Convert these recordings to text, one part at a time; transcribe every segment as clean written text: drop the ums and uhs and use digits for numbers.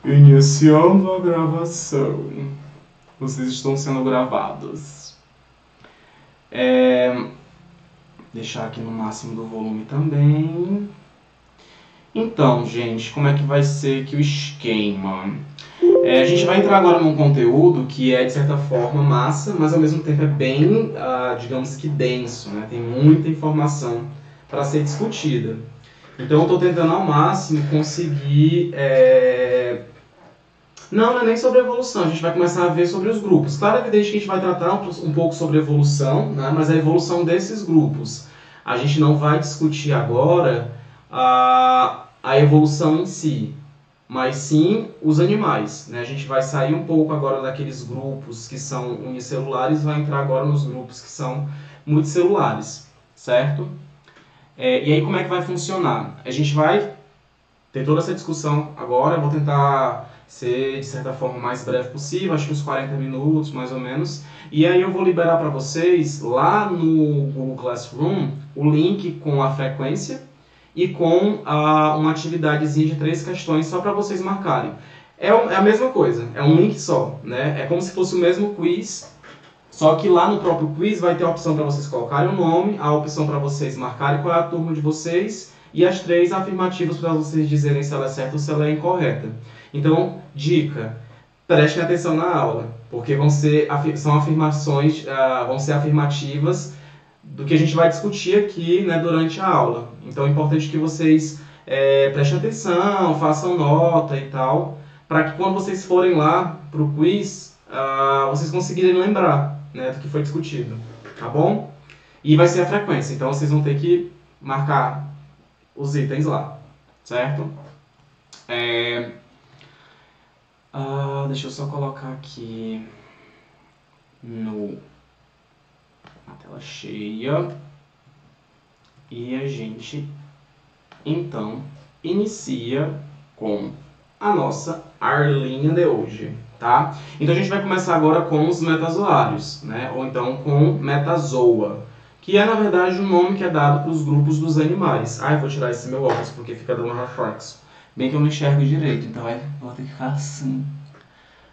Iniciando a gravação. Vocês estão sendo gravados. Deixar aqui no máximo do volume também. Então, gente, como é que vai ser aqui o esquema? A gente vai entrar agora num conteúdo que é, de certa forma, massa, mas ao mesmo tempo é bem, digamos que denso, né? Tem muita informação para ser discutida. Então, eu estou tentando ao máximo conseguir... Não é nem sobre evolução, a gente vai começar a ver sobre os grupos. Claro, é evidente que a gente vai tratar um pouco sobre evolução, né? Mas a evolução desses grupos. A gente não vai discutir agora a evolução em si, mas sim os animais, né? A gente vai sair um pouco agora daqueles grupos que são unicelulares e vai entrar agora nos grupos que são multicelulares, certo? E aí como é que vai funcionar? A gente vai ter toda essa discussão agora, eu vou tentar ser de certa forma o mais breve possível, acho que uns 40 minutos mais ou menos, e aí eu vou liberar para vocês lá no Google Classroom o link com a frequência e com uma atividadezinha de 3 questões só para vocês marcarem. É a mesma coisa, é um link só, né? É como se fosse o mesmo quiz, só que lá no próprio quiz vai ter a opção para vocês colocarem o nome, a opção para vocês marcarem qual é a turma de vocês e as 3 afirmativas para vocês dizerem se ela é certa ou se ela é incorreta. Então, dica, prestem atenção na aula, porque são afirmações, vão ser afirmativas do que a gente vai discutir aqui, né, durante a aula. Então é importante que vocês prestem atenção, façam nota e tal, para que quando vocês forem lá para o quiz, vocês conseguirem lembrar, né, do que foi discutido, tá bom? E vai ser a frequência, então vocês vão ter que marcar os itens lá, certo? Deixa eu só colocar aqui na tela cheia e a gente então inicia com a nossa arlinha de hoje, tá? Então a gente vai começar agora com os metazoários, né? Ou então com metazoa, que é na verdade o nome que é dado para os grupos dos animais. Eu vou tirar esse meu óculos porque fica dando reflexo. Bem que eu não enxergo direito, então vou ter que ficar assim.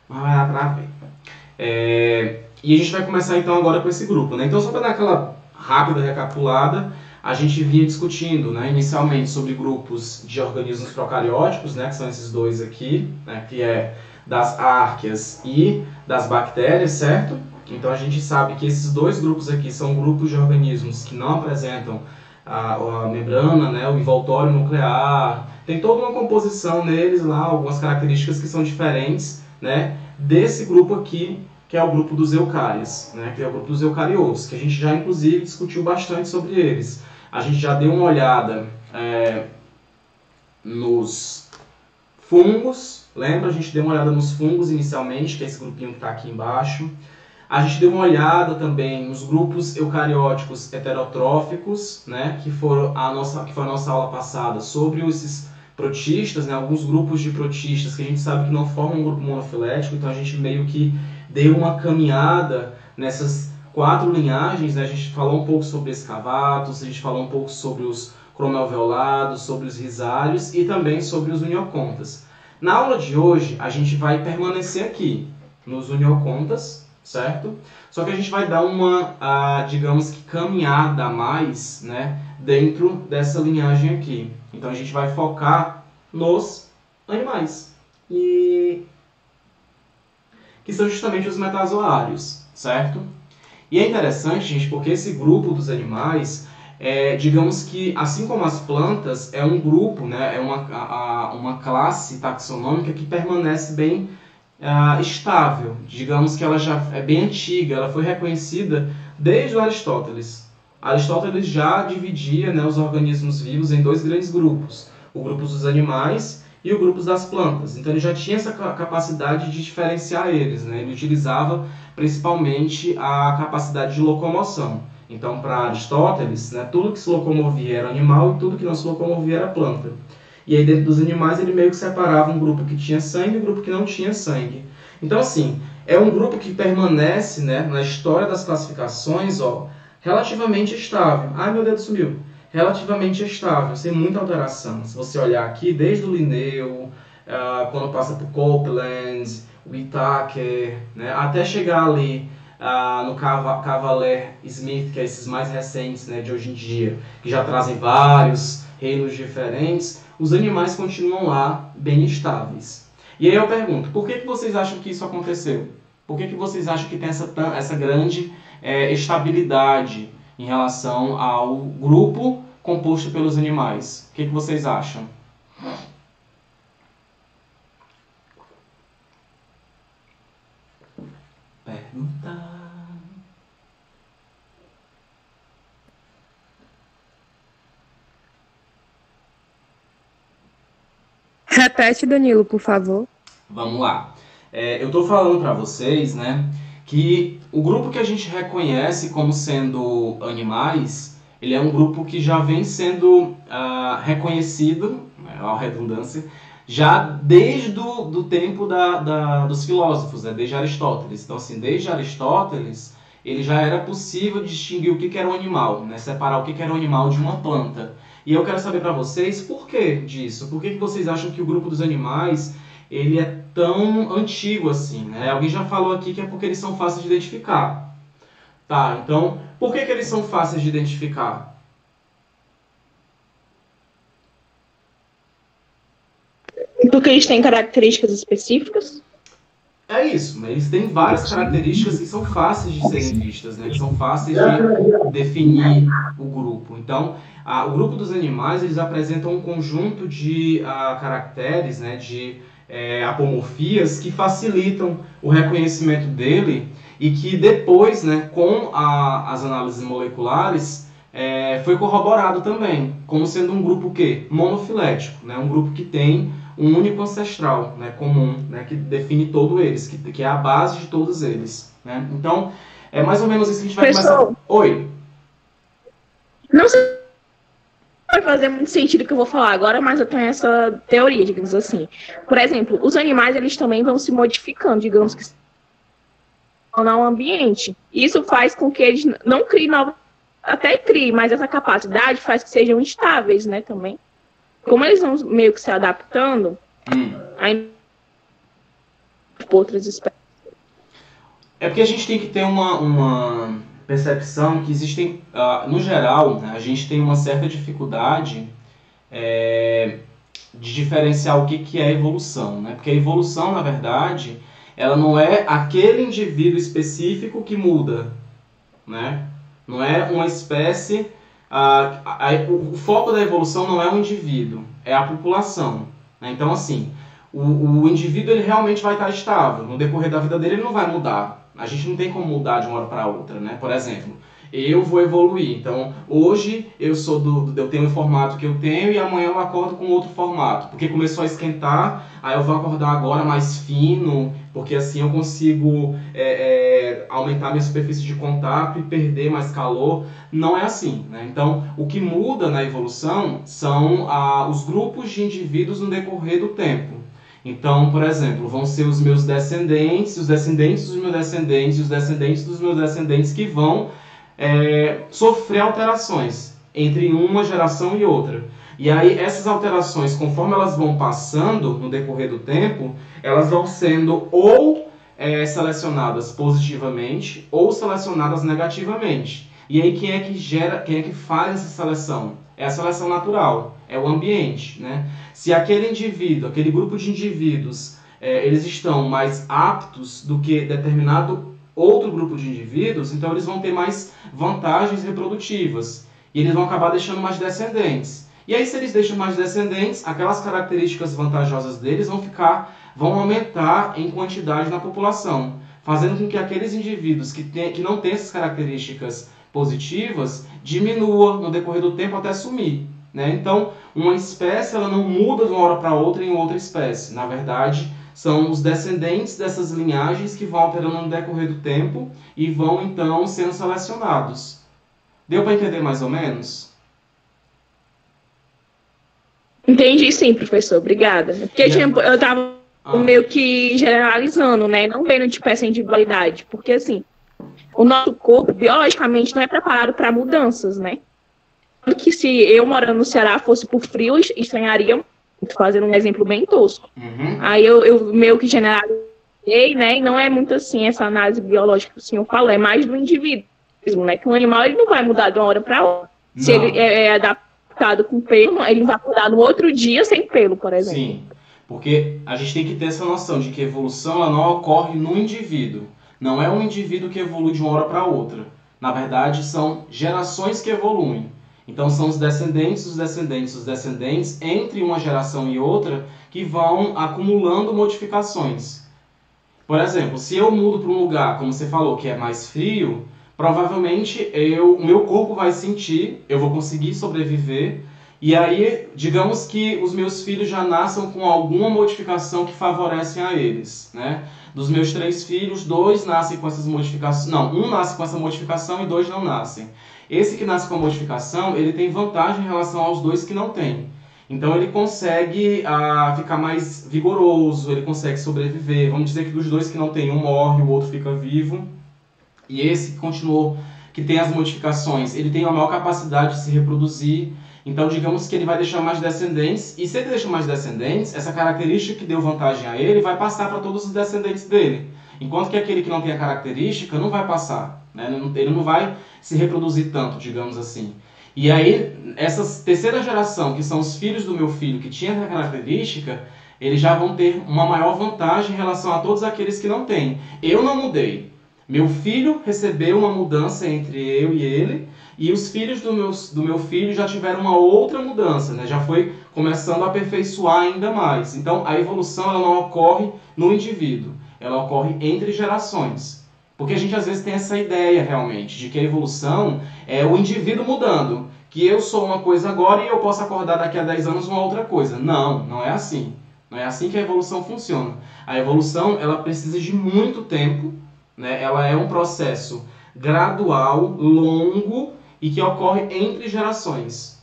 Mas vai dar pra ver. E a gente vai começar então agora com esse grupo, né? Então só para dar aquela rápida recapitulada, a gente vinha discutindo, né, inicialmente sobre grupos de organismos procarióticos, né, que são esses dois aqui, né, que é das árqueas e das bactérias, certo? Então a gente sabe que esses dois grupos aqui são grupos de organismos que não apresentam a membrana, né, o envoltório nuclear. Tem toda uma composição neles lá, algumas características que são diferentes, né, desse grupo aqui, que é o grupo dos eucárias, né, que é o grupo dos eucariotos, que a gente já inclusive discutiu bastante sobre eles. A gente já deu uma olhada nos fungos, lembra? A gente deu uma olhada nos fungos inicialmente, que é esse grupinho que está aqui embaixo. A gente deu uma olhada também nos grupos eucarióticos heterotróficos, né, que foi a nossa aula passada sobre esses protistas, né, alguns grupos de protistas que a gente sabe que não formam um grupo monofilético, então a gente meio que deu uma caminhada nessas 4 linhagens, né? A gente falou um pouco sobre escavatos, a gente falou um pouco sobre os cromoalveolados, sobre os rizálios e também sobre os uniocontas. Na aula de hoje, a gente vai permanecer aqui, nos uniocontas, certo? Só que a gente vai dar uma, digamos que caminhada a mais, né, dentro dessa linhagem aqui. Então a gente vai focar nos animais, que são justamente os metazoários, certo? E é interessante, gente, porque esse grupo dos animais, digamos que, assim como as plantas, é um grupo, né, é uma classe taxonômica que permanece bem estável. Digamos que ela já é bem antiga, ela foi reconhecida desde o Aristóteles. Aristóteles já dividia, né, os organismos vivos em 2 grandes grupos, o grupo dos animais e o grupo das plantas. Então ele já tinha essa capacidade de diferenciar eles, né? Ele utilizava principalmente a capacidade de locomoção. Então, para Aristóteles, né, tudo que se locomovia era animal e tudo que não se locomovia era planta. E aí dentro dos animais ele meio que separava um grupo que tinha sangue e um grupo que não tinha sangue. Então assim, é um grupo que permanece, né, na história das classificações, relativamente estável. Ai, meu dedo sumiu. Relativamente estável, sem muita alteração. Se você olhar aqui, desde o Linneu, quando passa por Copeland, Whittaker, né, até chegar ali no Cavalier Smith, que é esses mais recentes, né, de hoje em dia, que já trazem vários reinos diferentes, os animais continuam lá bem estáveis. E aí eu pergunto, por que vocês acham que isso aconteceu? Por que vocês acham que tem essa grande estabilidade em relação ao grupo composto pelos animais? O que vocês acham? Pergunta. Repete, Danilo, por favor. Vamos lá. Eu estou falando para vocês, né, que o grupo que a gente reconhece como sendo animais, ele é um grupo que já vem sendo reconhecido, né, a redundância, já desde do tempo dos filósofos, né, desde Aristóteles. Então, assim, desde Aristóteles, ele já era possível distinguir o que era um animal, né, separar o que era um animal de uma planta. E eu quero saber para vocês por que disso. Por que vocês acham que o grupo dos animais ele é tão antigo assim, né? Alguém já falou aqui que é porque eles são fáceis de identificar. Tá, então, por que eles são fáceis de identificar? Porque eles têm características específicas? É isso, né? Eles têm várias características que são fáceis de serem vistas, né? Que são fáceis de definir o grupo. Então, o grupo dos animais, eles apresentam um conjunto de caracteres, né? De apomorfias que facilitam o reconhecimento dele e que depois, né, com as análises moleculares, foi corroborado também, como sendo um grupo monofilético, né, um grupo que tem um único ancestral, né, comum, né, que define todos eles, que é a base de todos eles. Né? Então, é mais ou menos isso que a gente vai começar. Oi. Não sei. Vai fazer muito sentido o que eu vou falar agora, mas eu tenho essa teoria, digamos assim. Por exemplo, os animais, eles também vão se modificando, digamos que no ambiente. Isso faz com que eles não criem novos, até criem, mas essa capacidade faz que sejam estáveis, né, também. Como eles vão meio que se adaptando, aí outras espécies. É porque a gente tem que ter uma percepção que existem, no geral, né, a gente tem uma certa dificuldade de diferenciar o que é evolução, né? Porque a evolução, na verdade, ela não é aquele indivíduo específico que muda, né? Não é uma espécie... o foco da evolução não é o indivíduo, é a população, né? Então, assim, o indivíduo ele realmente vai estar estável. No decorrer da vida dele, ele não vai mudar. A gente não tem como mudar de uma hora para outra, né? Por exemplo, eu vou evoluir. Então, hoje eu tenho o formato que eu tenho e amanhã eu acordo com outro formato. Porque começou a esquentar, aí eu vou acordar agora mais fino, porque assim eu consigo aumentar minha superfície de contato e perder mais calor. Não é assim, né? Então, o que muda na evolução são os grupos de indivíduos no decorrer do tempo. Então, por exemplo, vão ser os meus descendentes, os descendentes dos meus descendentes, os descendentes dos meus descendentes que vão sofrer alterações entre uma geração e outra. E aí essas alterações, conforme elas vão passando no decorrer do tempo, elas vão sendo ou selecionadas positivamente ou selecionadas negativamente. E aí quem é que faz essa seleção? É a seleção natural, é o ambiente, né? Se aquele indivíduo, aquele grupo de indivíduos, eles estão mais aptos do que determinado outro grupo de indivíduos, então eles vão ter mais vantagens reprodutivas e eles vão acabar deixando mais descendentes. E aí, se eles deixam mais descendentes, aquelas características vantajosas deles vão aumentar em quantidade na população, fazendo com que aqueles indivíduos que não têm essas características positivas diminuam no decorrer do tempo até sumir. Né? Então, uma espécie ela não muda de uma hora para outra em outra espécie. Na verdade, são os descendentes dessas linhagens que vão alterando no decorrer do tempo e vão, então, sendo selecionados. Deu para entender mais ou menos? Entendi sim, professor. Obrigada. Porque eu estava meio que generalizando, né? Não vendo tipo essa individualidade. Porque, assim, o nosso corpo, biologicamente, não é preparado para mudanças, né? Que se eu morando no Ceará fosse por frio, estranharia fazendo um exemplo bem tosco. Aí eu meio que generalizei, né? E não é muito assim essa análise biológica que o senhor falou, é mais do indivíduo, né? Que um animal ele não vai mudar de uma hora para outra. Não. Se ele é adaptado com pelo, ele vai mudar no outro dia sem pelo, por exemplo. Sim, porque a gente tem que ter essa noção de que a evolução ela não ocorre no indivíduo. Não é um indivíduo que evolui de uma hora para outra. Na verdade, são gerações que evoluem. Então, são os descendentes, os descendentes, os descendentes, entre uma geração e outra, que vão acumulando modificações. Por exemplo, se eu mudo para um lugar, como você falou, que é mais frio, provavelmente o meu corpo vai sentir, eu vou conseguir sobreviver, e aí, digamos que os meus filhos já nasçam com alguma modificação que favorecem a eles, né? Dos meus 3 filhos, 2 nascem com essas modificações. Não, um nasce com essa modificação e 2 não nascem. Esse que nasce com a modificação, ele tem vantagem em relação aos 2 que não têm. Então ele consegue ficar mais vigoroso, ele consegue sobreviver. Vamos dizer que dos 2 que não tem, um morre, o outro fica vivo. E esse que continuou, que tem as modificações, ele tem a maior capacidade de se reproduzir. Então, digamos que ele vai deixar mais descendentes, e se ele deixa mais descendentes, essa característica que deu vantagem a ele vai passar para todos os descendentes dele. Enquanto que aquele que não tem a característica não vai passar, né? Ele não vai se reproduzir tanto, digamos assim. E aí, essa terceira geração, que são os filhos do meu filho, que tinha essa característica, eles já vão ter uma maior vantagem em relação a todos aqueles que não têm. Eu não mudei. Meu filho recebeu uma mudança entre eu e ele, e os filhos do meu filho já tiveram uma outra mudança, né? Já foi começando a aperfeiçoar ainda mais. Então, a evolução ela não ocorre no indivíduo, ela ocorre entre gerações. Porque a gente às vezes tem essa ideia realmente, de que a evolução é o indivíduo mudando, que eu sou uma coisa agora e eu posso acordar daqui a 10 anos uma outra coisa. Não, não é assim. Não é assim que a evolução funciona. A evolução ela precisa de muito tempo, né? Ela é um processo gradual, longo e que ocorre entre gerações,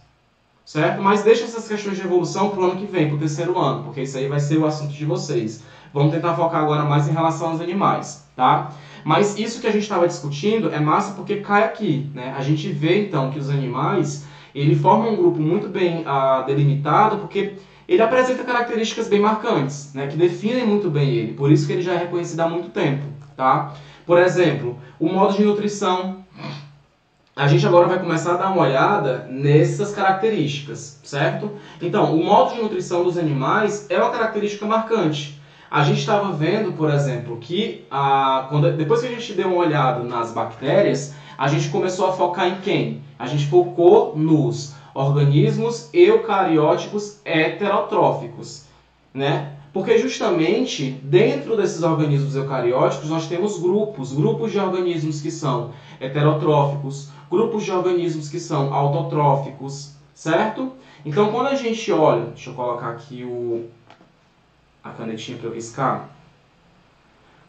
certo? Mas deixa essas questões de evolução para o ano que vem, para o 3º ano, porque isso aí vai ser o assunto de vocês. Vamos tentar focar agora mais em relação aos animais, tá? Mas isso que a gente estava discutindo é massa porque cai aqui, né? A gente vê então que os animais, ele forma um grupo muito bem delimitado, porque ele apresenta características bem marcantes, né? Que definem muito bem ele, por isso que ele já é reconhecido há muito tempo, tá? Por exemplo, o modo de nutrição. A gente agora vai começar a dar uma olhada nessas características, certo? Então, o modo de nutrição dos animais é uma característica marcante. A gente estava vendo, por exemplo, que depois que a gente deu uma olhada nas bactérias, a gente começou a focar em quem? A gente focou nos organismos eucarióticos heterotróficos, né? Porque justamente dentro desses organismos eucarióticos nós temos grupos de organismos que são heterotróficos, grupos de organismos que são autotróficos, certo? Então quando a gente olha, deixa eu colocar aqui a canetinha para eu riscar.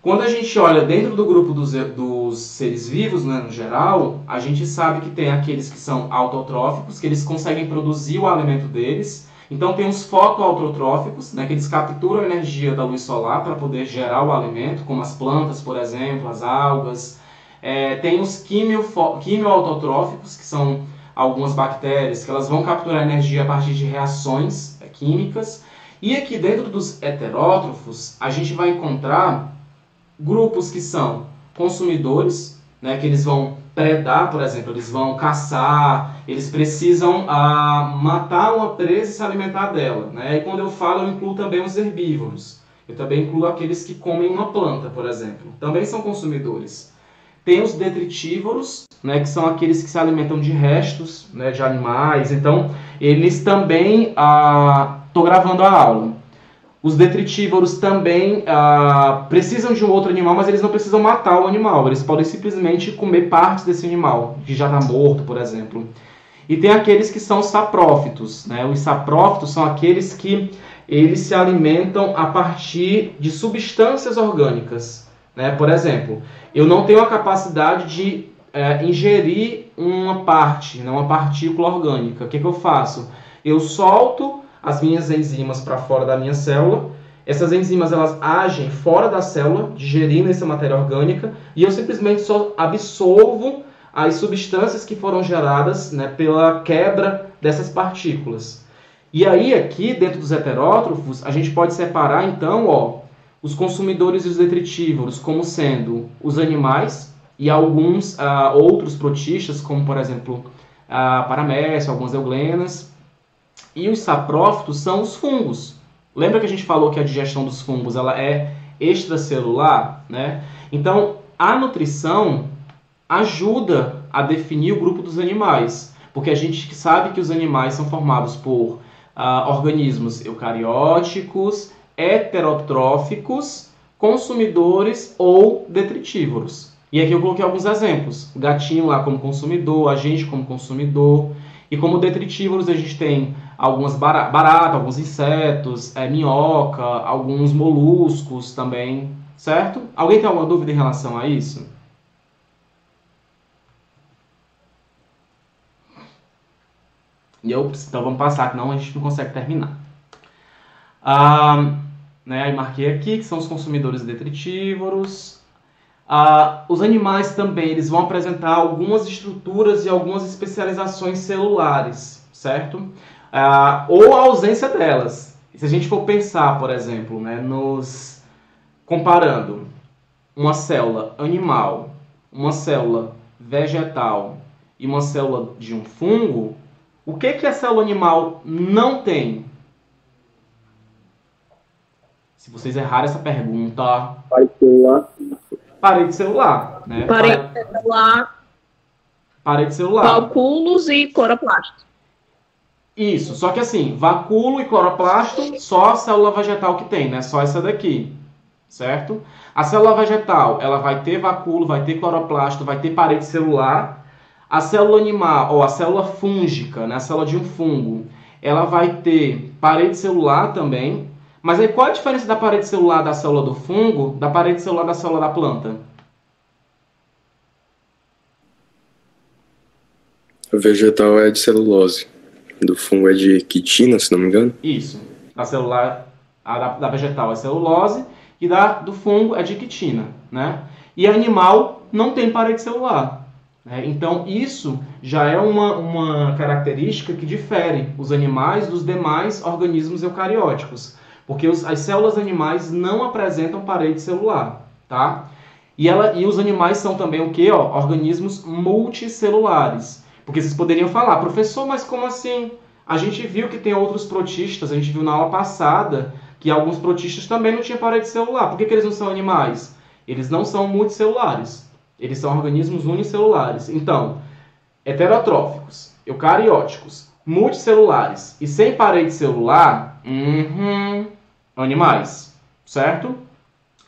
Quando a gente olha dentro do grupo dos seres vivos, né, no geral, a gente sabe que tem aqueles que são autotróficos, que eles conseguem produzir o alimento deles. Então tem os fotoautotróficos, né, que eles capturam a energia da luz solar para poder gerar o alimento, como as plantas, por exemplo, as algas. Tem os quimioautotróficos, que são algumas bactérias, que elas vão capturar energia a partir de reações químicas. E aqui dentro dos heterótrofos, a gente vai encontrar grupos que são consumidores, né, que eles vão predar, por exemplo, eles vão caçar, eles precisam matar uma presa e se alimentar dela, né? E quando eu falo, eu incluo também os herbívoros. Eu também incluo aqueles que comem uma planta, por exemplo. Também são consumidores. Tem os detritívoros, né, que são aqueles que se alimentam de restos, né, de animais. Então, eles também... Estou gravando a aula. Os detritívoros também precisam de um outro animal, mas eles não precisam matar o animal. Eles podem simplesmente comer partes desse animal, que já está morto, por exemplo. E tem aqueles que são saprófitos, né? Os saprófitos são aqueles que eles se alimentam a partir de substâncias orgânicas, né? Por exemplo, eu não tenho a capacidade de ingerir uma parte, né? Uma partícula orgânica. O que eu faço? Eu solto as minhas enzimas para fora da minha célula. Essas enzimas elas agem fora da célula, digerindo essa matéria orgânica, e eu simplesmente só absorvo as substâncias que foram geradas, né, pela quebra dessas partículas. E aí, aqui, dentro dos heterótrofos, a gente pode separar, então, ó, os consumidores e os detritívoros como sendo os animais e alguns outros protistas, como, por exemplo, paramécia, algumas euglenas. E os saprófitos são os fungos. Lembra que a gente falou que a digestão dos fungos ela é extracelular, né? Então, a nutrição ajuda a definir o grupo dos animais, porque a gente sabe que os animais são formados por organismos eucarióticos, heterotróficos, consumidores ou detritívoros. E aqui eu coloquei alguns exemplos. O gatinho lá como consumidor, a gente como consumidor. E como detritívoros a gente tem algumas baratas, alguns insetos, minhoca, alguns moluscos também, certo? Alguém tem alguma dúvida em relação a isso? Então vamos passar, que não a gente não consegue terminar. Aí marquei aqui que são os consumidores detritívoros. Os animais também eles vão apresentar algumas estruturas e algumas especializações celulares, certo? Ou a ausência delas. Se a gente for pensar, por exemplo, né, comparando uma célula animal, uma célula vegetal e uma célula de um fungo, o que a célula animal não tem? Se vocês errarem essa pergunta... Parede celular, né? Parede celular. Vacúolos e cloroplasto. Isso, só que assim, vacúolo e cloroplasto, só a célula vegetal que tem, né? Só essa daqui, certo? A célula vegetal, ela vai ter vacúolo, vai ter cloroplasto, vai ter parede celular. A célula animal, ou a célula fúngica, né? A célula de um fungo, ela vai ter parede celular também. Mas aí qual a diferença da parede celular da célula do fungo da parede celular da célula da planta? O vegetal é de celulose. Do fungo é de quitina, se não me engano. Isso. A celular da vegetal é celulose e do fungo é de quitina, né? E animal não tem parede celular. Né? Então isso já é uma característica que difere os animais dos demais organismos eucarióticos. Porque as células animais não apresentam parede celular, tá? E os animais são também o quê? Organismos multicelulares. Porque vocês poderiam falar, professor, mas como assim? A gente viu que tem outros protistas, a gente viu na aula passada que alguns protistas também não tinham parede celular. Por que eles não são animais? Eles não são multicelulares. Eles são organismos unicelulares. Então, heterotróficos, eucarióticos, multicelulares e sem parede celular... animais, certo?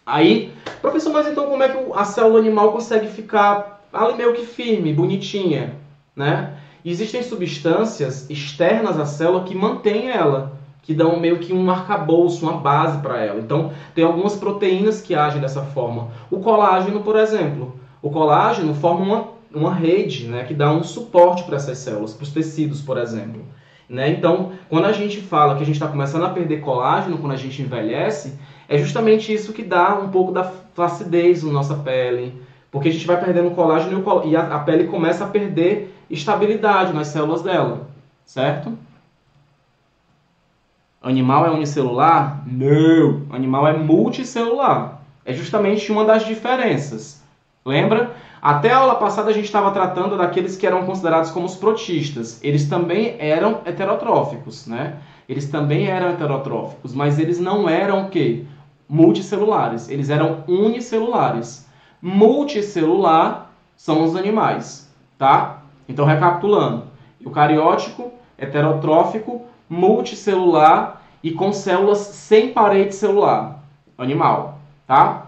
Aí, professor, mas então como é que a célula animal consegue ficar ali meio que firme, bonitinha, né? Existem substâncias externas à célula que mantêm ela, que dão meio que um arcabouço, uma base para ela. Então, tem algumas proteínas que agem dessa forma. O colágeno, por exemplo. O colágeno forma uma rede, né, que dá um suporte para essas células, para os tecidos, por exemplo. Né? Então, quando a gente fala que a gente está começando a perder colágeno quando a gente envelhece, é justamente isso que dá um pouco da flacidez na nossa pele. Porque a gente vai perdendo colágeno e a pele começa a perder estabilidade nas células dela. Certo? Animal é unicelular? Não! Animal é multicelular. É justamente uma das diferenças. Lembra? Até a aula passada a gente estava tratando daqueles que eram considerados como os protistas. Eles também eram heterotróficos, né? Eles também eram heterotróficos, mas eles não eram o quê? Multicelulares. Eles eram unicelulares. Multicelular são os animais, tá? Então, recapitulando. Eucariótico, heterotrófico, multicelular e com células sem parede celular. Animal, tá?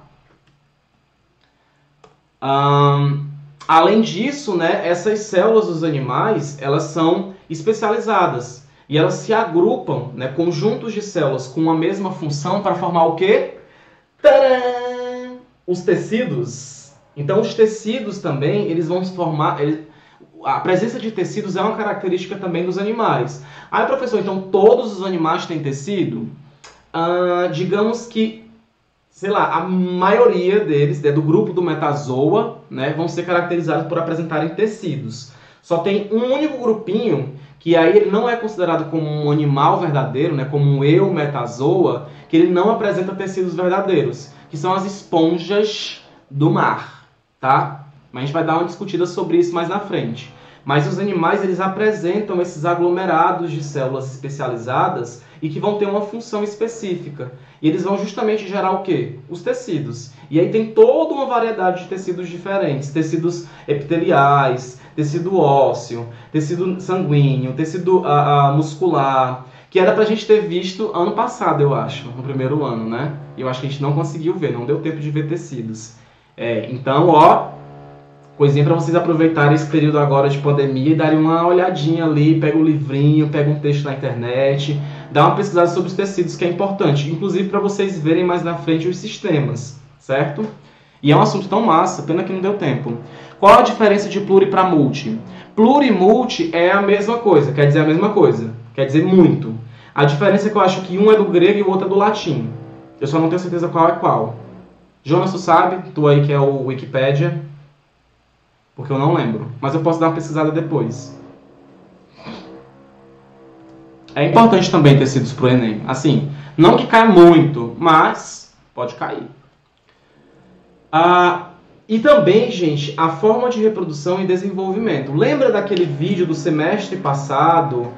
Além disso, né, essas células dos animais, elas são especializadas e elas se agrupam, né, conjuntos de células com a mesma função para formar o quê? Tcharam! Os tecidos. Então, os tecidos também, eles vão se formar... A presença de tecidos é uma característica também dos animais. Aí, professor, então todos os animais têm tecido? Digamos que sei lá, a maioria deles, do grupo do metazoa, né, vão ser caracterizados por apresentarem tecidos. Só tem um único grupinho que aí ele não é considerado como um animal verdadeiro, né, como um eumetazoa, que ele não apresenta tecidos verdadeiros, que são as esponjas do mar, tá? Mas a gente vai dar uma discutida sobre isso mais na frente. Mas os animais, eles apresentam esses aglomerados de células especializadas e que vão ter uma função específica. E eles vão justamente gerar o quê? Os tecidos. E aí tem toda uma variedade de tecidos diferentes. Tecidos epiteliais, tecido ósseo, tecido sanguíneo, tecido muscular, que era pra gente ter visto ano passado, eu acho, no primeiro ano, né? E eu acho que a gente não conseguiu ver, não deu tempo de ver tecidos. Então, ó, coisinha para vocês aproveitarem esse período agora de pandemia e darem uma olhadinha ali, pega o livrinho, pega um texto na internet, dá uma pesquisada sobre os tecidos, que é importante, inclusive para vocês verem mais na frente os sistemas, certo? E é um assunto tão massa, pena que não deu tempo. Qual a diferença de pluri para multi? Pluri e multi é a mesma coisa, quer dizer a mesma coisa, quer dizer muito. A diferença é que eu acho que um é do grego e o outro é do latim. Eu só não tenho certeza qual é qual. Jonas, tu sabe? Tu aí que é o Wikipédia. Porque eu não lembro. Mas eu posso dar uma pesquisada depois. É importante também tecidos pro Enem. Assim, não que caia muito, mas pode cair. E também, gente, a forma de reprodução e desenvolvimento. Lembra daquele vídeo do semestre passado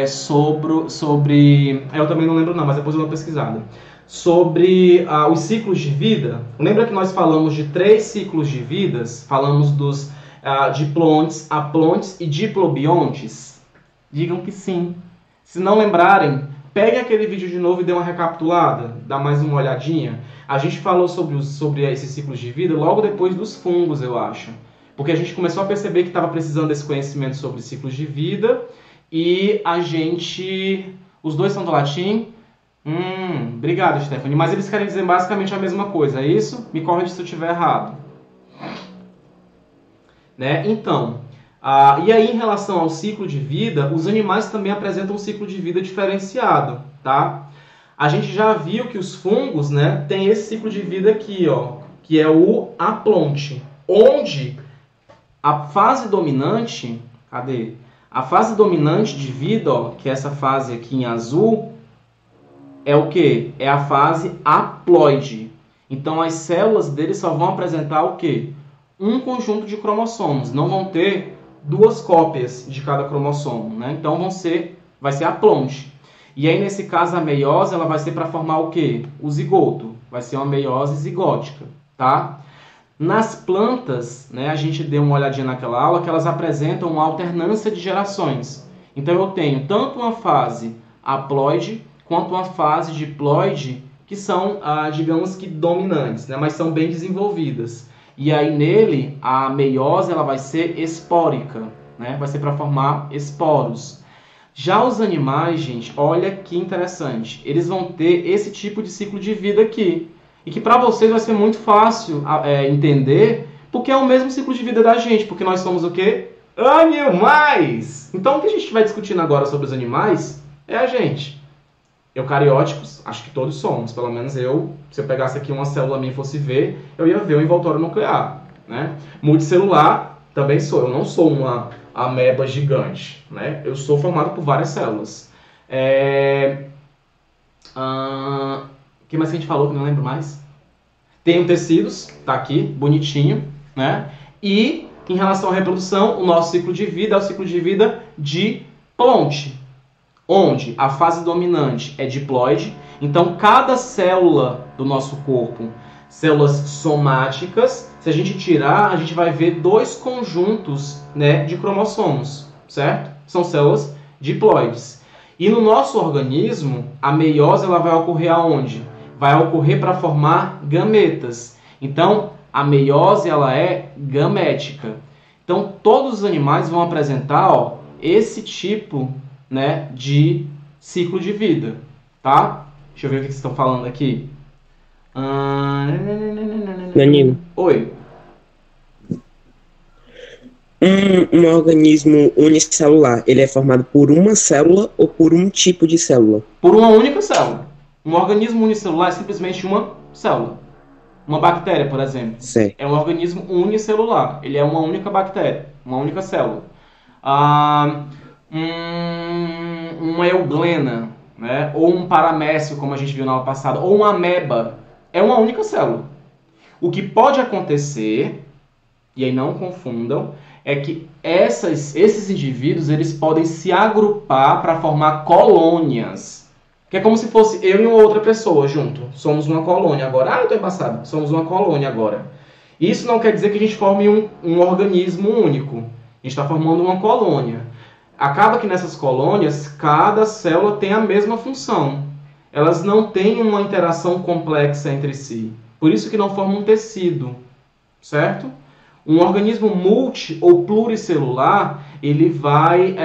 sobre... Eu também não lembro não, mas depois eu dou uma pesquisada. Sobre os ciclos de vida. Lembra que nós falamos de 3 ciclos de vidas? Falamos dos diplontes, aplontes e diplobiontes? Digam que sim. Se não lembrarem, peguem aquele vídeo de novo e dê uma recapitulada. Dá mais uma olhadinha. A gente falou sobre esses ciclos de vida logo depois dos fungos, eu acho. Porque a gente começou a perceber que estava precisando desse conhecimento sobre ciclos de vida. E a gente... Os dois são do latim. Obrigado, Stephanie. Mas eles querem dizer basicamente a mesma coisa, é isso? Me corrija se eu estiver errado. Né? Então, e aí em relação ao ciclo de vida, os animais também apresentam um ciclo de vida diferenciado, tá? A gente já viu que os fungos, né, tem esse ciclo de vida aqui, ó, que é o aplonte, onde a fase dominante, cadê? A fase dominante de vida, ó, que é essa fase aqui em azul, é o quê? É a fase haploide. Então, as células dele só vão apresentar o quê? Um conjunto de cromossomos. Não vão ter 2 cópias de cada cromossomo, né? Então, vai ser aplonte. E aí, nesse caso, a meiose ela vai ser para formar o quê? O zigoto. Vai ser uma meiose zigótica, tá? Nas plantas, né, a gente deu uma olhadinha naquela aula que elas apresentam uma alternância de gerações. Então, eu tenho tanto uma fase haploide quanto uma fase diploide, que são, digamos que, dominantes, né? Mas são bem desenvolvidas. E aí, nele, a meiose ela vai ser espórica, né? Vai ser para formar esporos. Já os animais, gente, olha que interessante. Eles vão ter esse tipo de ciclo de vida aqui. E que para vocês vai ser muito fácil entender, porque é o mesmo ciclo de vida da gente, porque nós somos o quê? Animais! Então, o que a gente vai discutindo agora sobre os animais é a gente. Eucarióticos, acho que todos somos, pelo menos se eu pegasse aqui uma célula minha e fosse ver, eu ia ver o envoltório nuclear, né? Multicelular também sou, eu não sou uma ameba gigante, né? Eu sou formado por várias células. O que mais que a gente falou que não lembro mais? Tenho tecidos, tá aqui, bonitinho, né? E em relação à reprodução, o nosso ciclo de vida é o ciclo de vida diplonte, onde a fase dominante é diploide. Então, cada célula do nosso corpo, células somáticas, se a gente tirar, a gente vai ver 2 conjuntos, né, de cromossomos, certo? São células diploides. E no nosso organismo, a meiose ela vai ocorrer aonde? Vai ocorrer para formar gametas. Então, a meiose ela é gamética. Então, todos os animais vão apresentar, ó, esse tipo, né, de ciclo de vida, tá? Deixa eu ver o que vocês estão falando aqui. Danilo. Oi. Um organismo unicelular, ele é formado por uma célula ou por um tipo de célula? Por uma única célula. Um organismo unicelular é simplesmente uma célula. Uma bactéria, por exemplo, certo, é um organismo unicelular. Ele é uma única bactéria, uma única célula. uma euglena, né? Ou um paramécio, como a gente viu na aula passada, ou uma ameba. É uma única célula. O que pode acontecer, e aí não confundam, é que esses indivíduos eles podem se agrupar para formar colônias. Que é como se fosse eu e uma outra pessoa junto. Somos uma colônia agora. Eu tô embaçado. Somos uma colônia agora. Isso não quer dizer que a gente forme um organismo único. A gente está formando uma colônia. Acaba que nessas colônias, cada célula tem a mesma função. Elas não têm uma interação complexa entre si. Por isso que não formam um tecido. Certo? Um organismo multi ou pluricelular, ele vai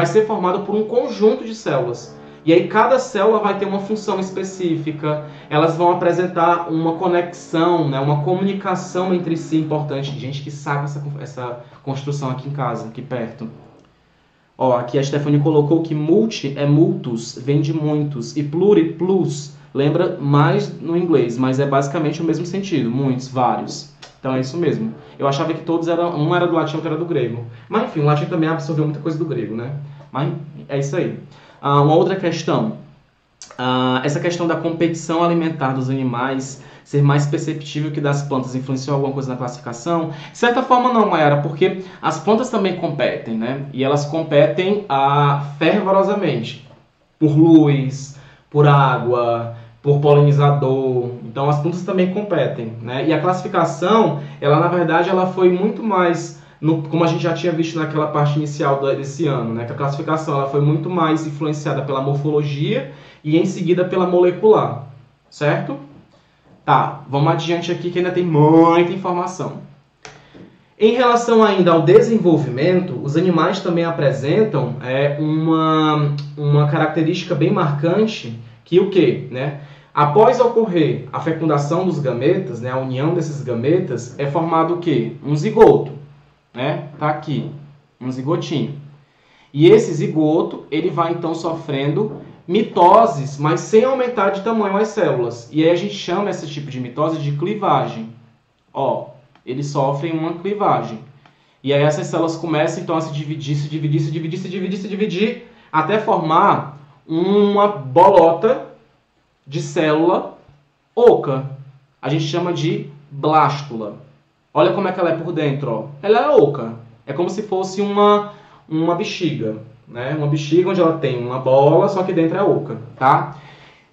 ser formado por um conjunto de células. E aí cada célula vai ter uma função específica, elas vão apresentar uma conexão, né, uma comunicação entre si importante. Gente que sabe essa construção aqui em casa, aqui perto. Ó, aqui a Stephanie colocou que multi é multus, vem de muitos, e pluri, plus, lembra mais no inglês, mas é basicamente o mesmo sentido, muitos, vários. Então é isso mesmo. Eu achava que todos eram, um era do latim, outro era do grego. Mas enfim, o latim também absorveu muita coisa do grego, né? Mas é isso aí. Uma outra questão. Essa questão da competição alimentar dos animais ser mais perceptível que das plantas influenciou alguma coisa na classificação? De certa forma não, Mayara, porque as plantas também competem, né? E elas competem fervorosamente. Por luz, por água, por polinizador. Então as plantas também competem, né? E a classificação, ela na verdade ela foi muito mais, como a gente já tinha visto naquela parte inicial desse ano, né? Que a classificação ela foi muito mais influenciada pela morfologia e em seguida pela molecular, certo? Tá, vamos adiante aqui que ainda tem muita informação. Em relação ainda ao desenvolvimento, os animais também apresentam uma característica bem marcante que o quê? Né? Após ocorrer a fecundação dos gametas, né, a união desses gametas, é formado o quê? Um zigoto. Né? Tá aqui, um zigotinho. E esse zigoto, ele vai então sofrendo mitoses, mas sem aumentar de tamanho as células. E aí a gente chama esse tipo de mitose de clivagem. Ó, eles sofrem uma clivagem. E aí essas células começam então a se dividir, até formar uma bolota de célula oca. A gente chama de blástula. Olha como é que ela é por dentro, ó. Ela é oca. É como se fosse uma bexiga, né? Uma bexiga onde ela tem uma bola, só que dentro é oca, tá?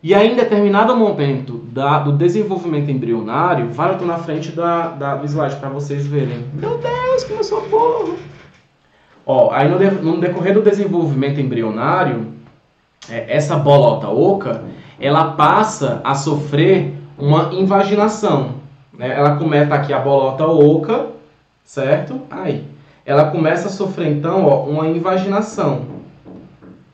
E aí, em determinado momento do desenvolvimento embrionário, vai eu tô na frente do slide para vocês verem. Meu Deus, como eu sou burro! Ó, aí no decorrer do desenvolvimento embrionário, essa bolota oca, ela passa a sofrer uma invaginação. Ela começa aqui a bolota oca, certo? Aí, ela começa a sofrer então, ó, uma invaginação.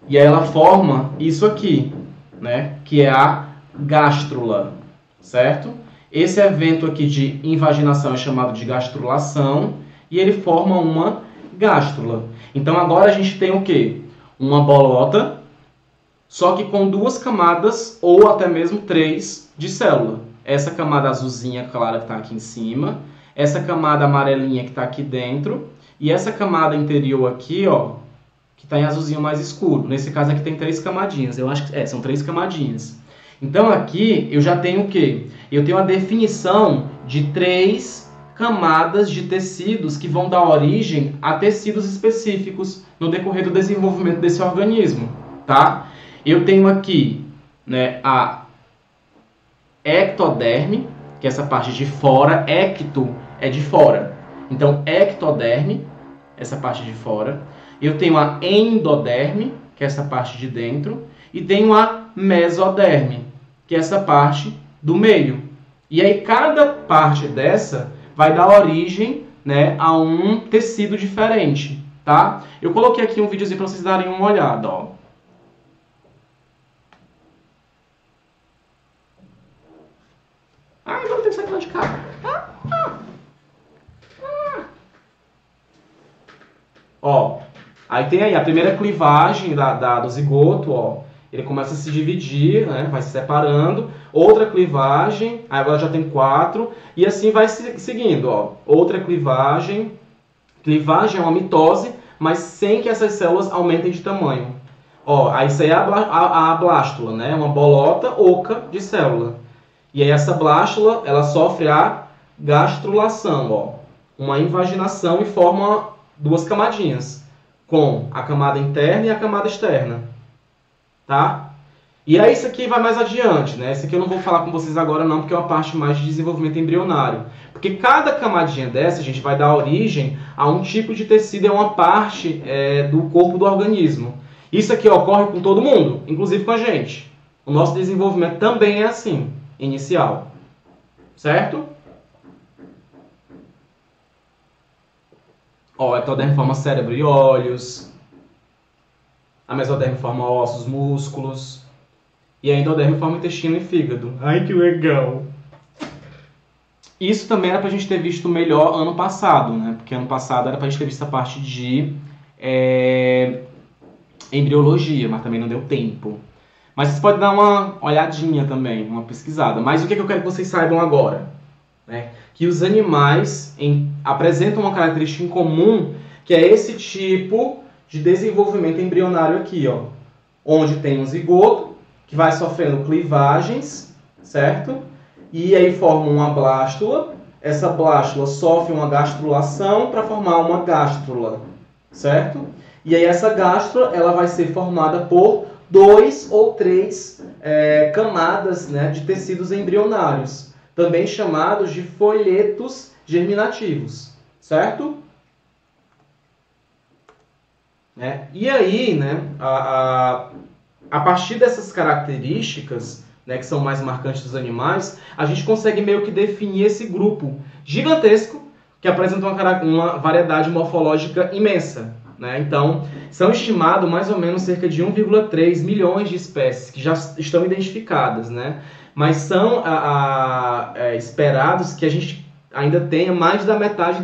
E aí ela forma isso aqui, né? Que é a gástrula, certo? Esse evento aqui de invaginação é chamado de gastrulação e ele forma uma gástrula. Então agora a gente tem o quê? Uma bolota, só que com 2 camadas ou até mesmo 3 de célula. Essa camada azulzinha clara que está aqui em cima, essa camada amarelinha que está aqui dentro e essa camada interior aqui, ó, que está em azulzinho mais escuro. Nesse caso aqui tem 3 camadinhas. Eu acho que são 3 camadinhas. Então aqui eu já tenho o quê? Eu tenho a definição de 3 camadas de tecidos que vão dar origem a tecidos específicos no decorrer do desenvolvimento desse organismo, tá? Eu tenho aqui, né, a ectoderme, que é essa parte de fora. Ecto é de fora. Então, ectoderme, essa parte de fora. Eu tenho a endoderme, que é essa parte de dentro. E tenho a mesoderme, que é essa parte do meio. E aí, cada parte dessa vai dar origem, né, a um tecido diferente, tá? Eu coloquei aqui um videozinho para vocês darem uma olhada, ó. Agora tem que sair lá de cá. Ó, aí tem aí a primeira clivagem do zigoto, ó. Ele começa a se dividir, né? Vai se separando. Outra clivagem, aí agora já tem 4. E assim vai seguindo, ó. Outra clivagem. Clivagem é uma mitose, mas sem que essas células aumentem de tamanho. Ó, aí isso aí é a blástula, né? Uma bolota oca de célula. E aí essa blástula, ela sofre a gastrulação, ó. Uma invaginação e forma duas camadinhas, com a camada interna e a camada externa. Tá? E aí isso aqui vai mais adiante, né? Isso aqui eu não vou falar com vocês agora não, porque é uma parte mais de desenvolvimento embrionário. Porque cada camadinha dessa, a gente vai dar origem a um tipo de tecido, é uma parte do corpo do organismo. Isso aqui ocorre com todo mundo, inclusive com a gente. O nosso desenvolvimento também é assim, inicial. Certo? Ó, a ectoderme forma cérebro e olhos. A mesoderme forma ossos, músculos. E a endoderme forma intestino e fígado. Ai, que legal! Isso também era pra gente ter visto melhor ano passado, né? Porque ano passado era pra gente ter visto a parte de embriologia, mas também não deu tempo. Mas vocês podem dar uma olhadinha também, uma pesquisada. Mas o que eu quero que vocês saibam agora? Né? Que os animais apresentam uma característica em comum, que é esse tipo de desenvolvimento embrionário aqui, ó, onde tem um zigoto que vai sofrendo clivagens, certo? E aí forma uma blástula. Essa blástula sofre uma gastrulação para formar uma gástrula, certo? E aí essa gástrula ela vai ser formada por 2 ou 3 camadas, né, de tecidos embrionários, também chamados de folhetos germinativos, certo? E aí, né, a partir dessas características, né, que são mais marcantes dos animais, a gente consegue meio que definir esse grupo gigantesco que apresenta uma variedade morfológica imensa. Né? Então, são estimados mais ou menos cerca de 1,3 milhões de espécies que já estão identificadas, né? Mas são esperados que a gente ainda tenha mais da metade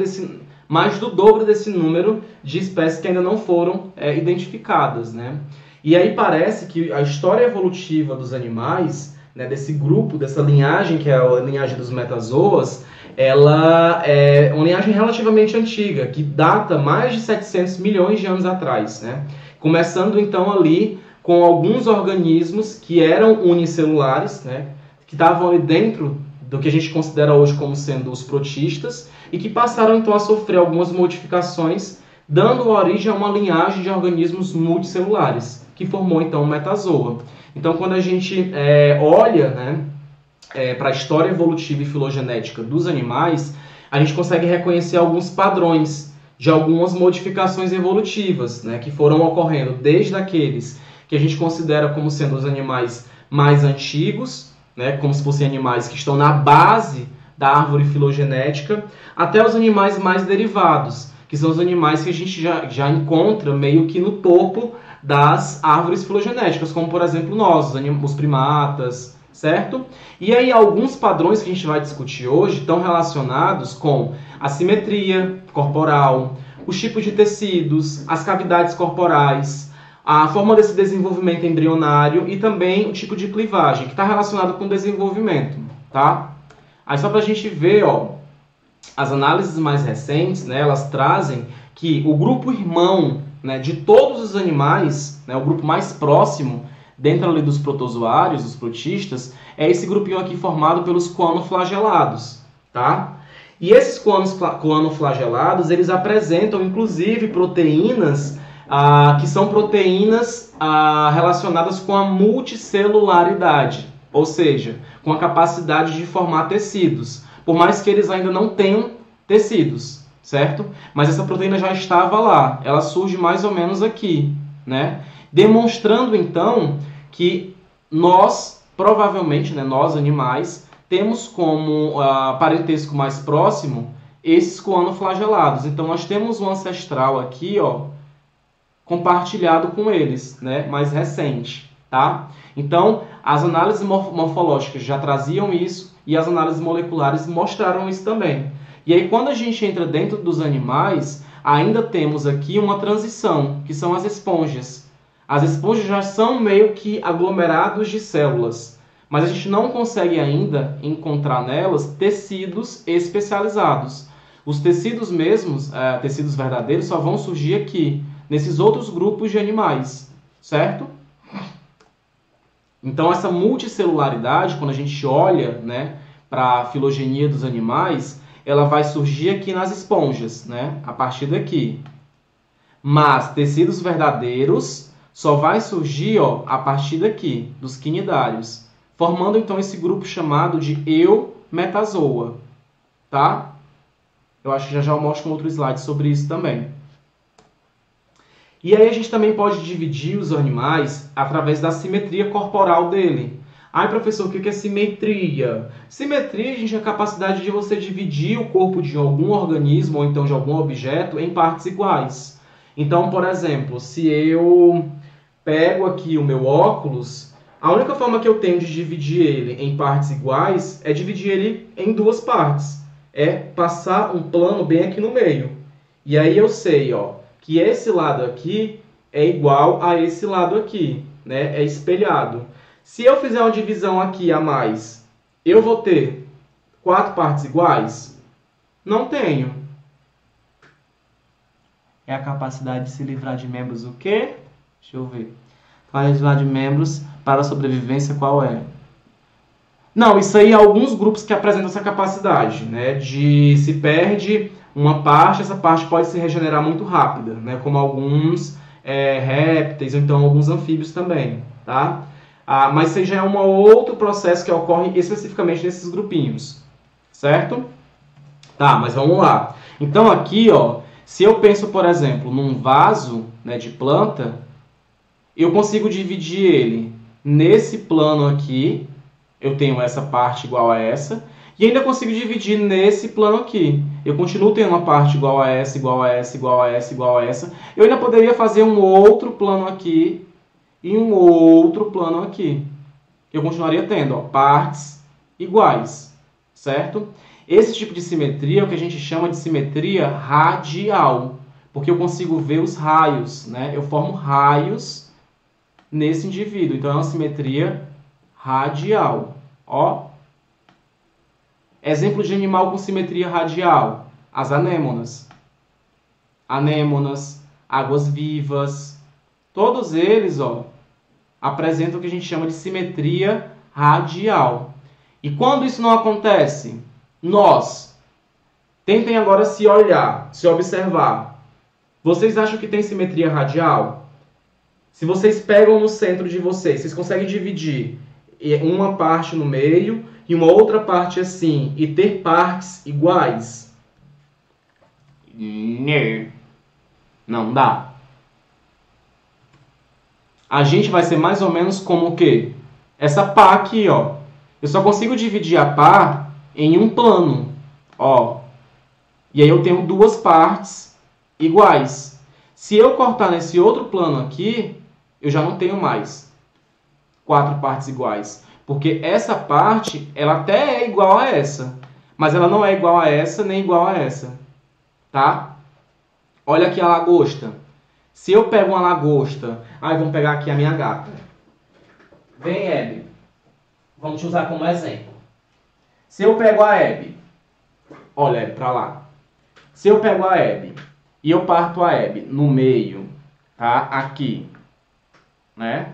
mais do dobro desse número de espécies que ainda não foram identificadas, né? E aí parece que a história evolutiva dos animais, né, desse grupo, dessa linhagem, que é a linhagem dos metazoas, ela é uma linhagem relativamente antiga, que data mais de 700 milhões de anos atrás, né? Começando então ali com alguns organismos que eram unicelulares, né, que estavam ali dentro do que a gente considera hoje como sendo os protistas, e que passaram então a sofrer algumas modificações, dando origem a uma linhagem de organismos multicelulares, que formou então o metazoa. Então quando a gente olha, né, para a história evolutiva e filogenética dos animais, a gente consegue reconhecer alguns padrões de algumas modificações evolutivas, né, que foram ocorrendo desde aqueles que a gente considera como sendo os animais mais antigos, né, como se fossem animais que estão na base da árvore filogenética, até os animais mais derivados, que são os animais que a gente já encontra meio que no topo das árvores filogenéticas, como por exemplo nós, os primatas, certo? E aí alguns padrões que a gente vai discutir hoje estão relacionados com a simetria corporal, os tipos de tecidos, as cavidades corporais, a forma desse desenvolvimento embrionário e também o tipo de clivagem, que está relacionado com o desenvolvimento, tá? Aí só para a gente ver, ó, as análises mais recentes, né, elas trazem que o grupo irmão, né, de todos os animais, né, o grupo mais próximo dentro ali dos protozoários, dos protistas, é esse grupinho aqui formado pelos coanoflagelados, tá? E esses coanoflagelados, eles apresentam inclusive proteínas que são proteínas relacionadas com a multicelularidade, ou seja, com a capacidade de formar tecidos, por mais que eles ainda não tenham tecidos, certo? Mas essa proteína já estava lá, ela surge mais ou menos aqui, né? Demonstrando então que nós, provavelmente, né, nós animais, temos como parentesco mais próximo esses coanoflagelados. Então nós temos um ancestral aqui, ó, compartilhado com eles, né, mais recente, tá? Então as análises morfológicas já traziam isso e as análises moleculares mostraram isso também. E aí quando a gente entra dentro dos animais, ainda temos aqui uma transição, que são as esponjas. As esponjas já são meio que aglomerados de células, mas a gente não consegue ainda encontrar nelas tecidos especializados. Os tecidos mesmos, tecidos verdadeiros, só vão surgir aqui. nesses outros grupos de animais, certo? Então, essa multicelularidade, quando a gente olha, né, para a filogenia dos animais, ela vai surgir aqui nas esponjas, né, a partir daqui. Mas tecidos verdadeiros só vai surgir, ó, a partir daqui, dos quinidários, formando então esse grupo chamado de eumetazoa, tá? Eu acho que já eu mostro um outro slide sobre isso também. E aí a gente também pode dividir os animais através da simetria corporal dele. Ai, professor, o que é simetria? Simetria, gente, é a capacidade de você dividir o corpo de algum organismo ou então de algum objeto em partes iguais. Então, por exemplo, se eu pego aqui o meu óculos, a única forma que eu tenho de dividir ele em partes iguais é dividir ele em duas partes. É passar um plano bem aqui no meio. E aí eu sei, ó, que esse lado aqui é igual a esse lado aqui, né? É espelhado. Se eu fizer uma divisão aqui a mais, eu vou ter 4 partes iguais? Não tenho. É a capacidade de se livrar de membros o quê? Deixa eu ver. Para livrar de membros para a sobrevivência, qual é? Não, isso aí alguns grupos que apresentam essa capacidade, né? De se perde uma parte, essa parte pode se regenerar muito rápida, né? Como alguns répteis, ou então alguns anfíbios também, tá? Mas isso aí já é um outro processo que ocorre especificamente nesses grupinhos, certo? Tá, mas vamos lá. Então aqui, ó, se eu penso, por exemplo, num vaso, né, de planta, eu consigo dividir ele nesse plano aqui, eu tenho essa parte igual a essa, e ainda consigo dividir nesse plano aqui. Eu continuo tendo uma parte igual a essa, igual a essa, igual a essa, igual a essa. Eu ainda poderia fazer um outro plano aqui e um outro plano aqui. Eu continuaria tendo, ó, partes iguais, certo? Esse tipo de simetria é o que a gente chama de simetria radial, porque eu consigo ver os raios, né? Eu formo raios nesse indivíduo. Então é uma simetria radial, ó. Exemplo de animal com simetria radial: as anêmonas. Anêmonas, águas-vivas, todos eles, ó, apresentam o que a gente chama de simetria radial. E quando isso não acontece, nós, tentem agora se olhar, se observar. Vocês acham que tem simetria radial? Se vocês pegam no centro de vocês conseguem dividir uma parte no meio e uma outra parte assim, e ter partes iguais? Não dá. A gente vai ser mais ou menos como o quê? Essa pá aqui, ó. Eu só consigo dividir a pá em um plano, ó. E aí eu tenho duas partes iguais. Se eu cortar nesse outro plano aqui, eu já não tenho mais 4 partes iguais. Porque essa parte, ela até é igual a essa, mas ela não é igual a essa, nem igual a essa, tá? Olha aqui a lagosta. Se eu pego uma lagosta... vamos pegar aqui a minha gata. Vem, Hebe. Vamos te usar como exemplo. Se eu pego a Hebe... Olha, Hebe, pra lá. Se eu pego a Hebe e eu parto a Hebe no meio, tá? Aqui, né?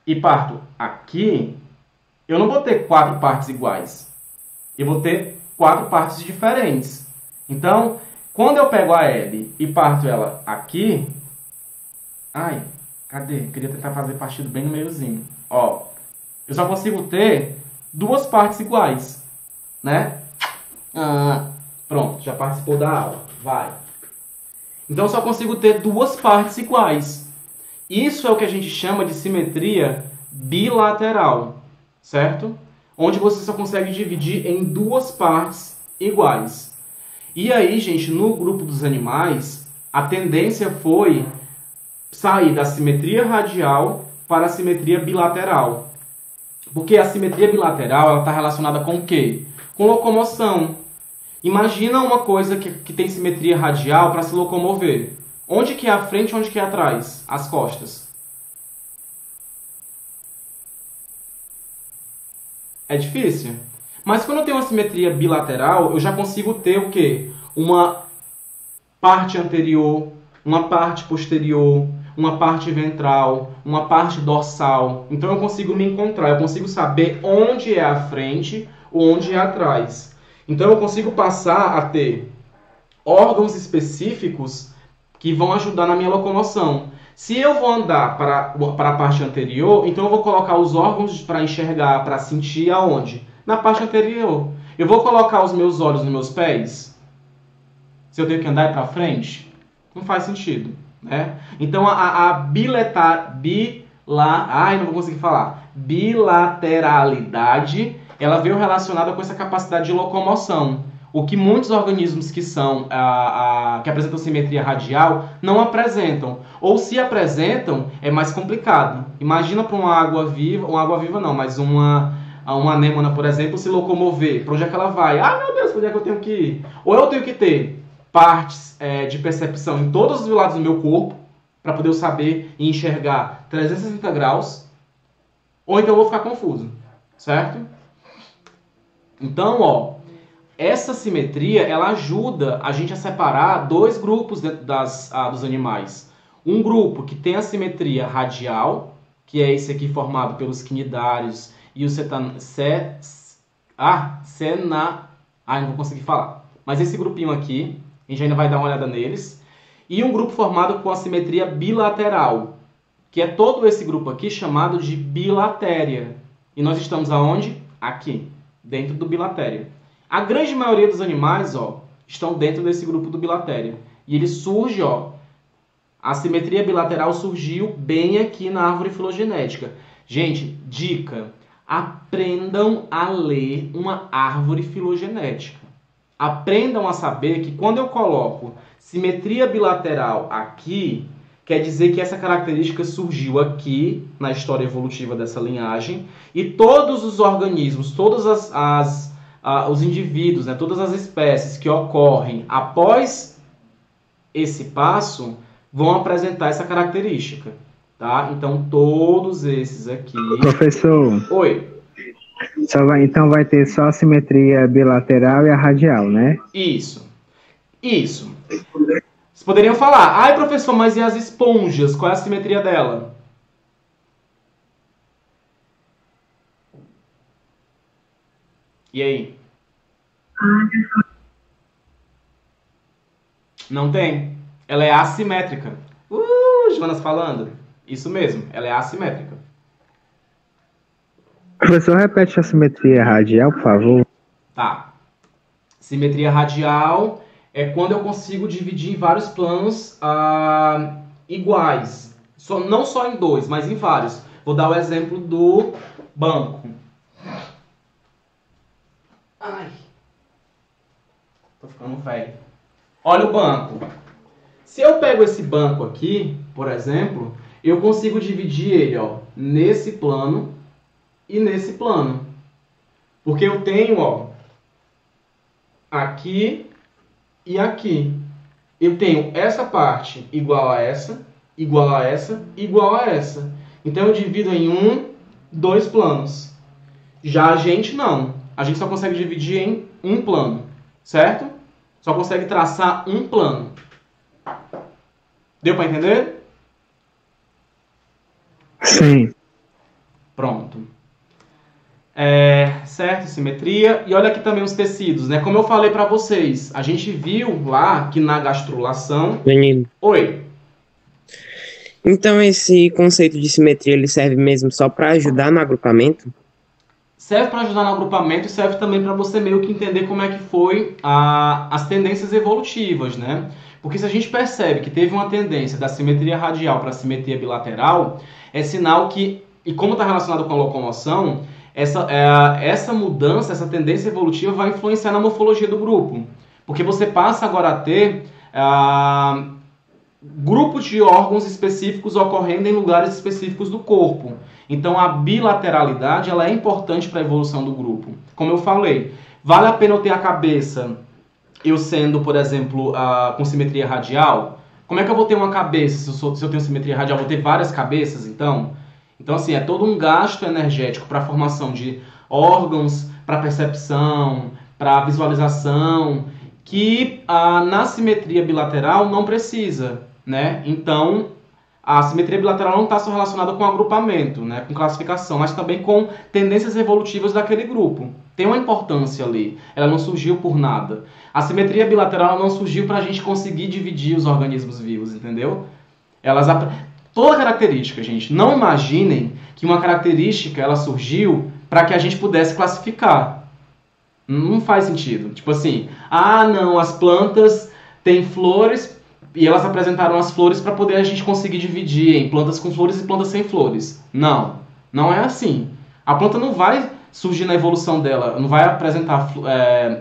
E parto aqui, eu não vou ter 4 partes iguais. Eu vou ter 4 partes diferentes. Então, quando eu pego a Hebe e parto ela aqui... Ai, cadê? Queria tentar fazer partido bem no meiozinho. Ó, eu só consigo ter 2 partes iguais, né? Pronto, já participou da aula. Vai. Então, eu só consigo ter 2 partes iguais. Isso é o que a gente chama de simetria bilateral, certo? Onde você só consegue dividir em 2 partes iguais. E aí, gente, no grupo dos animais, a tendência foi sair da simetria radial para a simetria bilateral. Porque a simetria bilateral está relacionada com o quê? Com locomoção. Imagina uma coisa que tem simetria radial para se locomover. Onde que é a frente e onde que é atrás? As costas. É difícil? Mas quando eu tenho uma simetria bilateral, eu já consigo ter o quê? Uma parte anterior, uma parte posterior, uma parte ventral, uma parte dorsal. Então eu consigo me encontrar, eu consigo saber onde é a frente ou onde é atrás. Então eu consigo passar a ter órgãos específicos que vão ajudar na minha locomoção. Se eu vou andar para a parte anterior, então eu vou colocar os órgãos para enxergar, para sentir aonde? Na parte anterior. Eu vou colocar os meus olhos nos meus pés? Se eu tenho que andar para frente? Não faz sentido, né? Então não vou conseguir falar. Bilateralidade, ela veio relacionada com essa capacidade de locomoção. O que muitos organismos que apresentam simetria radial não apresentam. Ou se apresentam, é mais complicado. Imagina para uma água viva não, mas uma anêmona, por exemplo, se locomover. Para onde é que ela vai? Ah, meu Deus, para onde é que eu tenho que ir? Ou eu tenho que ter partes de percepção em todos os lados do meu corpo, para poder eu saber e enxergar 360 graus, ou então eu vou ficar confuso, certo? Então, essa simetria, ela ajuda a gente a separar dois grupos dos animais. Um grupo que tem a simetria radial, que é esse aqui formado pelos quinidários e os não vou conseguir falar. Mas esse grupinho aqui, a gente ainda vai dar uma olhada neles. E um grupo formado com a simetria bilateral, que é todo esse grupo aqui chamado de bilatéria. E nós estamos aonde? Aqui, dentro do bilatéria. A grande maioria dos animais, estão dentro desse grupo do bilatéria. E ele surge, a simetria bilateral surgiu bem aqui na árvore filogenética. Gente, dica, aprendam a ler uma árvore filogenética. Aprendam a saber que quando eu coloco simetria bilateral aqui, quer dizer que essa característica surgiu aqui na história evolutiva dessa linhagem e todos os organismos, todos os indivíduos, né, todas as espécies que ocorrem após esse passo vão apresentar essa característica, tá? Então todos esses aqui... Professor. Oi. Então vai ter só a simetria bilateral e a radial, né? Isso. Vocês poderiam falar, ai professor, mas e as esponjas? Qual é a simetria dela? E aí? Não tem. Ela é assimétrica. Jonas falando. Isso mesmo, ela é assimétrica. Professor, repete a simetria radial, por favor. Tá. Simetria radial é quando eu consigo dividir em vários planos iguais. Não só em dois, mas em vários. Vou dar o exemplo do banco. Ai. Tô ficando velho. Olha o banco. Se eu pego esse banco aqui, por exemplo, eu consigo dividir ele, nesse plano e nesse plano. Porque eu tenho, aqui e aqui. Eu tenho essa parte igual a essa, igual a essa, igual a essa. Então eu divido em 2 planos. Já a gente não. A gente só consegue dividir em um plano, certo? Só consegue traçar um plano. Deu para entender? Sim. Pronto. Certo, simetria. E olha aqui também os tecidos, né? Como eu falei para vocês, a gente viu lá que na gastrulação... Menino. Oi. Então esse conceito de simetria ele serve mesmo só para ajudar no agrupamento? Serve para ajudar no agrupamento e serve também para você meio que entender como é que foi as tendências evolutivas, né? Porque se a gente percebe que teve uma tendência da simetria radial para a simetria bilateral, é sinal que, e como está relacionado com a locomoção, essa mudança, essa tendência evolutiva vai influenciar na morfologia do grupo. Porque você passa agora a ter grupos de órgãos específicos ocorrendo em lugares específicos do corpo. Então a bilateralidade ela é importante para a evolução do grupo. Como eu falei, vale a pena eu ter a cabeça, eu sendo, por exemplo, com simetria radial? Como é que eu vou ter uma cabeça se eu tenho simetria radial? Vou ter várias cabeças, então? Então, assim, é todo um gasto energético para a formação de órgãos, para percepção, para visualização, que na simetria bilateral não precisa. né? Então, a simetria bilateral não está só relacionada com agrupamento, né? Com classificação, mas também com tendências evolutivas daquele grupo. Tem uma importância ali. Ela não surgiu por nada. A simetria bilateral não surgiu para a gente conseguir dividir os organismos vivos, entendeu? Toda característica, gente, não imaginem que uma característica ela surgiu para que a gente pudesse classificar. Não faz sentido. Tipo assim, não, as plantas têm flores e elas apresentaram as flores para poder a gente conseguir dividir em plantas com flores e plantas sem flores. Não, não é assim. A planta não vai surgir na evolução dela, não vai apresentar,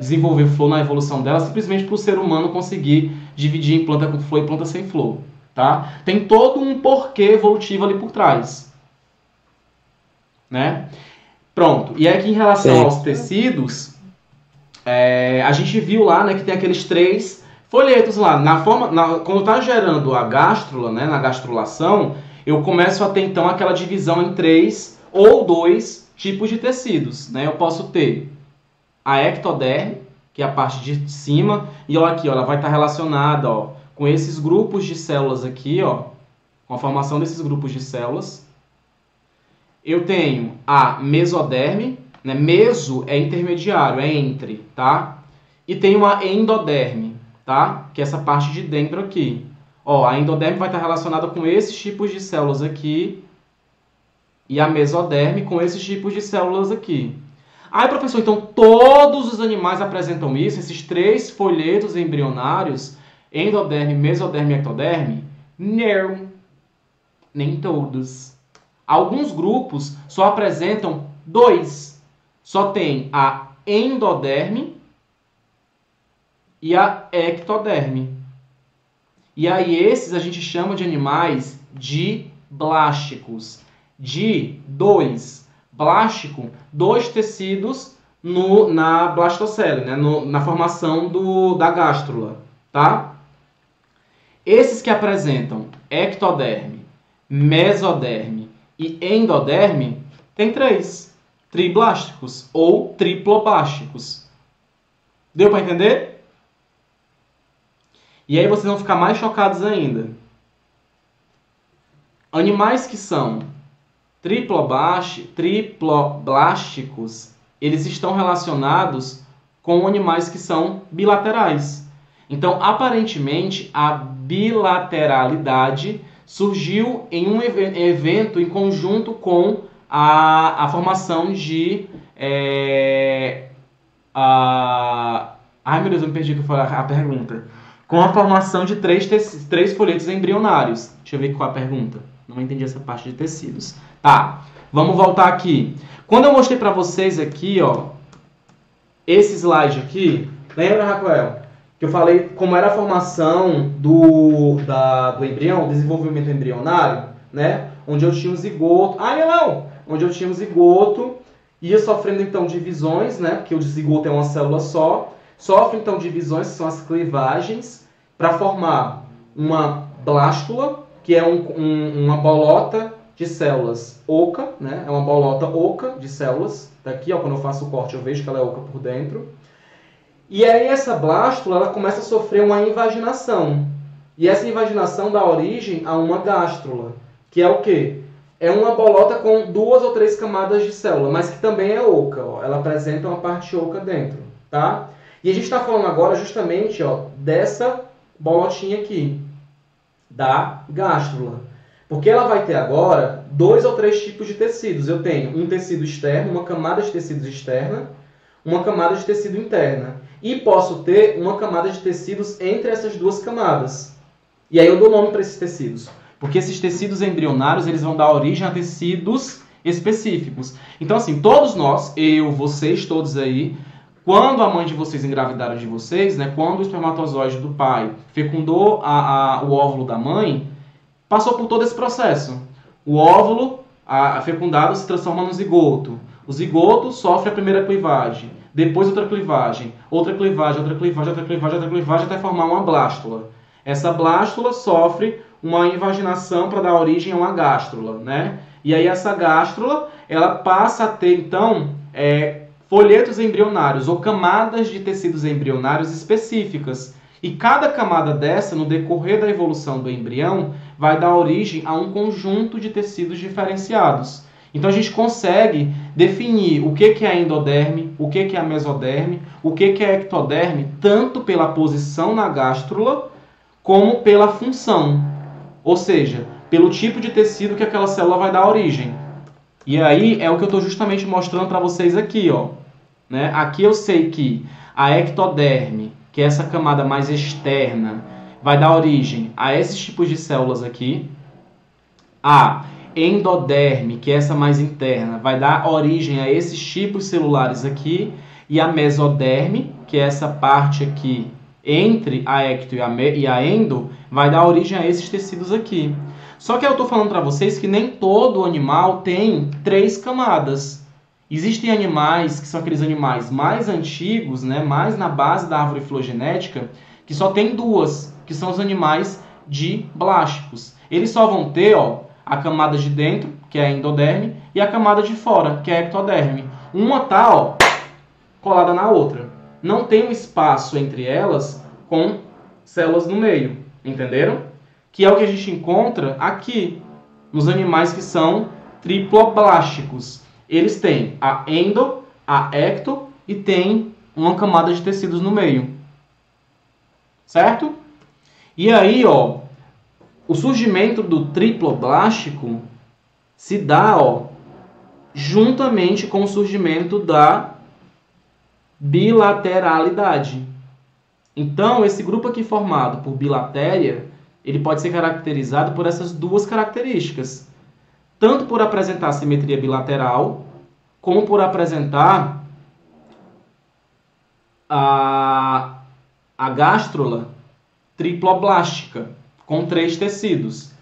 desenvolver flor na evolução dela simplesmente para o ser humano conseguir dividir em planta com flor e planta sem flor. Tá? Tem todo um porquê evolutivo ali por trás. Né? Pronto. E aqui em relação aos tecidos, a gente viu lá, né, que tem aqueles 3 folhetos lá. Quando está gerando a gástrula, né, na gastrulação, eu começo a ter então aquela divisão em 3 ou 2 tipos de tecidos. Né? Eu posso ter a ectoderme, que é a parte de cima, e olha aqui, ela vai estar relacionada, com esses grupos de células aqui, com a formação desses grupos de células. Eu tenho a mesoderme, né? Meso é intermediário, é entre, tá? E tenho a endoderme, tá? Que é essa parte de dentro aqui. A endoderme vai estar relacionada com esses tipos de células aqui e a mesoderme com esses tipos de células aqui. Professor, então todos os animais apresentam isso, esses 3 folhetos embrionários, endoderme, mesoderme e ectoderme? Não, nem todos. Alguns grupos só apresentam 2. Só tem a endoderme e a ectoderme. E aí esses a gente chama de animais diblásticos. De 2. Blástico, 2 tecidos na blastocele, né? Na formação da gástrula, tá? Esses que apresentam ectoderme, mesoderme e endoderme tem 3. Triblásticos ou triploblásticos. Deu para entender? E aí vocês vão ficar mais chocados ainda. Animais que são triploblásticos, eles estão relacionados com animais que são bilaterais. Então, aparentemente, a bilateralidade surgiu em um evento em conjunto com a formação de... Ai, meu Deus, eu me perdi que eu falei a pergunta. Com a formação de 3 folhetos embrionários. Deixa eu ver qual é a pergunta. Não entendi essa parte de tecidos. Tá, vamos voltar aqui. Quando eu mostrei para vocês aqui, esse slide aqui, lembra, Raquel? Que eu falei como era a formação do embrião, desenvolvimento embrionário, né? Onde eu tinha um zigoto. Onde eu tinha um zigoto, ia sofrendo então divisões, né? Porque o zigoto é uma célula só. Sofre então divisões, que são as clivagens, para formar uma blástula, que é uma bolota de células oca, né? É uma bolota oca de células. Daqui, quando eu faço o corte, eu vejo que ela é oca por dentro. E aí essa blástula ela começa a sofrer uma invaginação. E essa invaginação dá origem a uma gástrula, que é o quê? É uma bolota com 2 ou 3 camadas de célula, mas que também é oca. Ela apresenta uma parte oca dentro, tá? E a gente está falando agora justamente dessa bolotinha aqui, da gástrula. Porque ela vai ter agora 2 ou 3 tipos de tecidos. Eu tenho um tecido externo, uma camada de tecidos externa, uma camada de tecido interna. E posso ter uma camada de tecidos entre essas 2 camadas. E aí eu dou nome para esses tecidos. Porque esses tecidos embrionários eles vão dar origem a tecidos específicos. Então, assim, todos nós, eu, vocês, todos aí, quando a mãe de vocês engravidaram de vocês, né, quando o espermatozoide do pai fecundou o óvulo da mãe, passou por todo esse processo. O óvulo fecundado se transforma no zigoto. O zigoto sofre a primeira clivagem, depois outra clivagem, outra clivagem, outra clivagem, outra clivagem, outra clivagem, até formar uma blástula. Essa blástula sofre uma invaginação para dar origem a uma gástrula, né? E aí essa gástrula, ela passa a ter, então, folhetos embrionários ou camadas de tecidos embrionários específicas. E cada camada dessa, no decorrer da evolução do embrião, vai dar origem a um conjunto de tecidos diferenciados. Então a gente consegue definir o que é a endoderme, o que é a mesoderme, o que é a ectoderme, tanto pela posição na gástrula, como pela função. Ou seja, pelo tipo de tecido que aquela célula vai dar origem. E aí é o que eu estou justamente mostrando para vocês aqui, ó. Né? Aqui eu sei que a ectoderme, que é essa camada mais externa, vai dar origem a esses tipos de células aqui. A endoderme, que é essa mais interna, vai dar origem a esses tipos celulares aqui. E a mesoderme, que é essa parte aqui entre a ecto e a endo, vai dar origem a esses tecidos aqui. Só que eu estou falando para vocês que nem todo animal tem 3 camadas. Existem animais, que são aqueles animais mais antigos, né, mais na base da árvore filogenética, que só tem 2, que são os animais diblásticos. Eles só vão ter, ó, a camada de dentro, que é a endoderme, e a camada de fora, que é a ectoderme. Uma tá, ó, colada na outra. Não tem um espaço entre elas com células no meio, entenderam? Que é o que a gente encontra aqui, nos animais que são triploblásticos. Eles têm a endo, a ecto e tem uma camada de tecidos no meio. Certo? E aí, ó, o surgimento do triploblástico se dá, ó, juntamente com o surgimento da bilateralidade. Então, esse grupo aqui formado por bilatéria, ele pode ser caracterizado por essas 2 características. Tanto por apresentar simetria bilateral, como por apresentar a gástrula triploblástica, com 3 tecidos.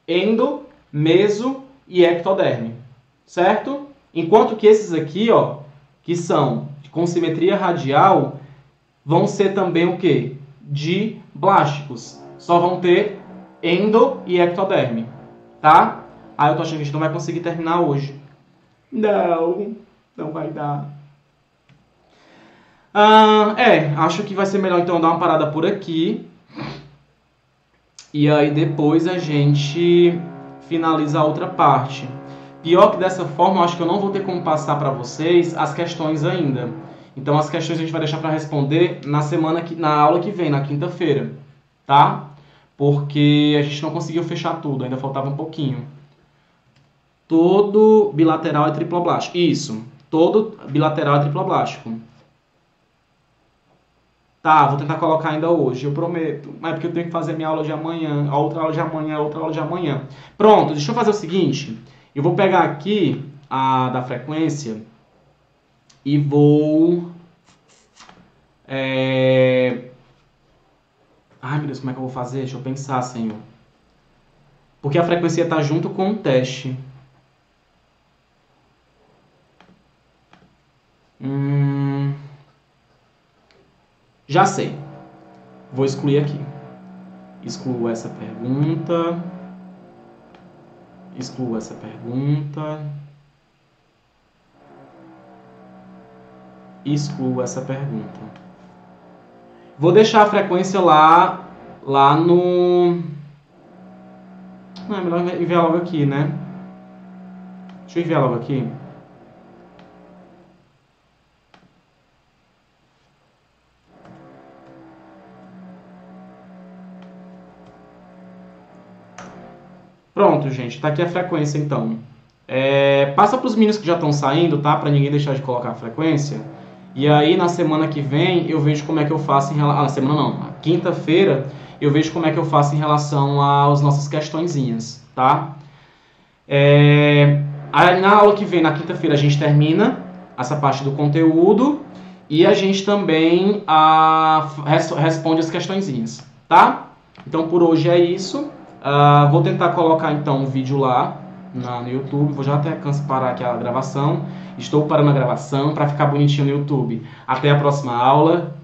Endo, meso e ectoderme. Certo? Enquanto que esses aqui, ó, que são com simetria radial, vão ser também o quê? Diblásticos. Só vão ter endo e ectoderme. Tá? Ah, eu tô achando que a gente não vai conseguir terminar hoje. Não vai dar. Acho que vai ser melhor então dar uma parada por aqui. E aí depois a gente finaliza a outra parte. Pior que dessa forma, eu acho que eu não vou ter como passar para vocês as questões ainda. Então as questões a gente vai deixar para responder na aula que vem, na quinta-feira. Tá? Porque a gente não conseguiu fechar tudo, ainda faltava um pouquinho. Todo bilateral é triploblástico. Isso. Todo bilateral é triploblástico. Tá, vou tentar colocar ainda hoje, eu prometo. Mas é porque eu tenho que fazer minha aula de amanhã, a outra aula de amanhã, a outra aula de amanhã. Pronto, deixa eu fazer o seguinte. Eu vou pegar aqui a da frequência e vou... Ai, meu Deus, como é que eu vou fazer? Deixa eu pensar, senhor. Porque a frequência está junto com o teste. Já sei. Vou excluir aqui. Excluo essa pergunta. Excluo essa pergunta. Excluo essa pergunta. Vou deixar a frequência lá no... Não, é melhor enviar logo aqui, né? Deixa eu enviar logo aqui. Pronto, gente. Tá aqui a frequência, então. Passa para os meninos que já estão saindo, tá? Para ninguém deixar de colocar a frequência. E aí, na semana que vem, eu vejo como é que eu faço em relação... na semana não. Na quinta-feira, eu vejo como é que eu faço em relação às nossas questõezinhas, tá? Na aula que vem, na quinta-feira, a gente termina essa parte do conteúdo e a gente também responde as questõezinhas, tá? Então, por hoje é isso. Vou tentar colocar, então, um vídeo lá no YouTube. Vou já até parar aqui a gravação. Estou parando a gravação para ficar bonitinho no YouTube. Até a próxima aula.